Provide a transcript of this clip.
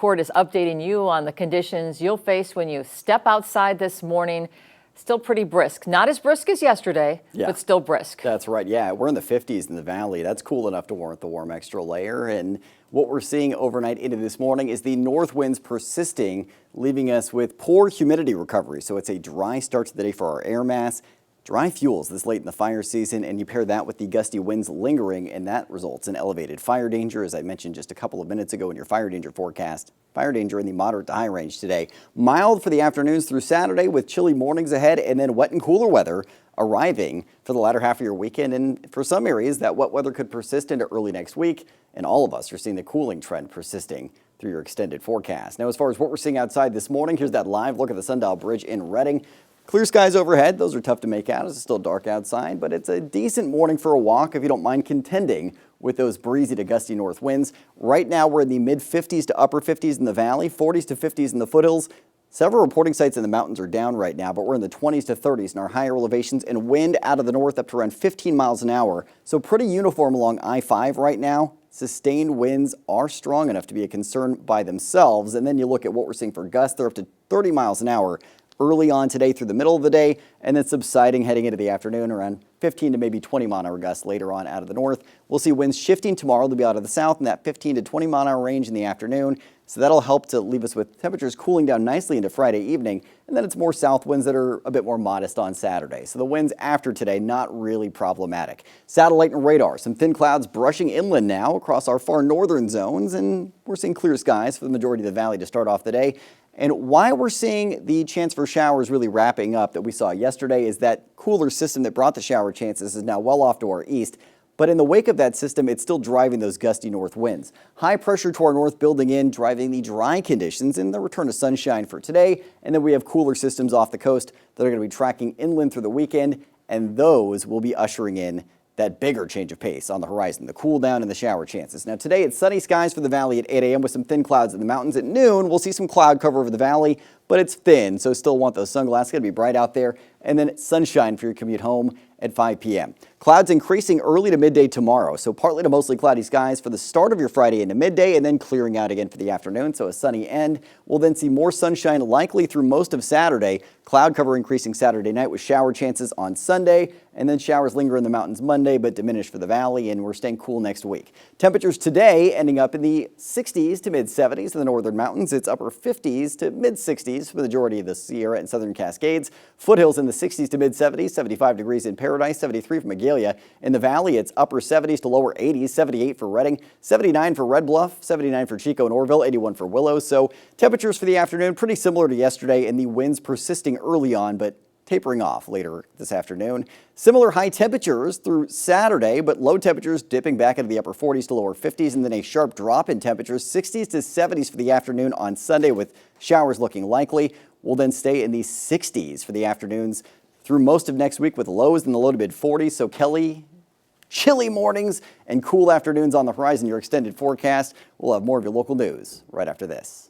Court is updating you on the conditions you'll face when you step outside this morning. Still pretty brisk. Not as brisk as yesterday, but still brisk. That's right. Yeah, we're in the 50s in the valley. That's cool enough to warrant the warm extra layer. And what we're seeing overnight into this morning is the north winds persisting, leaving us with poor humidity recovery. So it's a dry start to the day for our air mass. Dry fuels this late in the fire season, and you pair that with the gusty winds lingering, and that results in elevated fire danger, as I mentioned just a couple of minutes ago in your fire danger forecast. Fire danger in the moderate to high range today. Mild for the afternoons through Saturday with chilly mornings ahead, and then wet and cooler weather arriving for the latter half of your weekend. And for some areas, that wet weather could persist into early next week, and all of us are seeing the cooling trend persisting through your extended forecast. Now, as far as what we're seeing outside this morning, here's that live look at the Sundial Bridge in Redding. Clear skies overhead. Those are tough to make out as it's still dark outside, but it's a decent morning for a walk if you don't mind contending with those breezy to gusty north winds. Right now, we're in the mid-50s to upper 50s in the valley, 40s to 50s in the foothills. Several reporting sites in the mountains are down right now, but we're in the 20s to 30s in our higher elevations, and wind out of the north up to around 15 miles an hour. So pretty uniform along I-5 right now. Sustained winds are strong enough to be a concern by themselves. And then you look at what we're seeing for gusts. They're up to 30 miles an hour early on today through the middle of the day, and then subsiding heading into the afternoon around 15 to maybe 20 mile an hour gusts later on out of the north. We'll see winds shifting tomorrow. They'll be out of the south in that 15 to 20 mile an hour range in the afternoon. So that'll help to leave us with temperatures cooling down nicely into Friday evening. And then it's more south winds that are a bit more modest on Saturday. So the winds after today, not really problematic. Satellite and radar, some thin clouds brushing inland now across our far northern zones. And we're seeing clear skies for the majority of the valley to start off the day. And why we're seeing the chance for showers really wrapping up that we saw yesterday is that cooler system that brought the shower chances is now well off to our east. But in the wake of that system, it's still driving those gusty north winds. High pressure to our north building in, driving the dry conditions and the return to sunshine for today. And then we have cooler systems off the coast that are going to be tracking inland through the weekend. And those will be ushering in that bigger change of pace on the horizon, the cool down and the shower chances. Now today it's sunny skies for the valley at 8 a.m. with some thin clouds in the mountains. At noon, we'll see some cloud cover over the valley, but it's thin, so still want those sunglasses. Going to be bright out there. And then sunshine for your commute home at 5 p.m. Clouds increasing early to midday tomorrow, so partly to mostly cloudy skies for the start of your Friday into midday and then clearing out again for the afternoon, so a sunny end. We'll then see more sunshine likely through most of Saturday. Cloud cover increasing Saturday night with shower chances on Sunday, and then showers linger in the mountains Monday but diminish for the valley, and we're staying cool next week. Temperatures today ending up in the 60s to mid-70s in the northern mountains. It's upper 50s to mid-60s for the majority of the Sierra and southern Cascades. Foothills in the 60s to mid-70s, 75 degrees in Paradise, 73 for Magalia. In the valley, it's upper 70s to lower 80s, 78 for Redding, 79 for Red Bluff, 79 for Chico and Orville, 81 for Willows. So temperatures for the afternoon pretty similar to yesterday, and the winds persisting early on, but tapering off later this afternoon. Similar high temperatures through Saturday, but low temperatures dipping back into the upper 40s to lower 50s, and then a sharp drop in temperatures, 60s to 70s for the afternoon on Sunday with showers looking likely. We'll then stay in the 60s for the afternoons through most of next week with lows in the low to mid 40s. So chilly mornings and cool afternoons on the horizon. Your extended forecast. We'll have more of your local news right after this.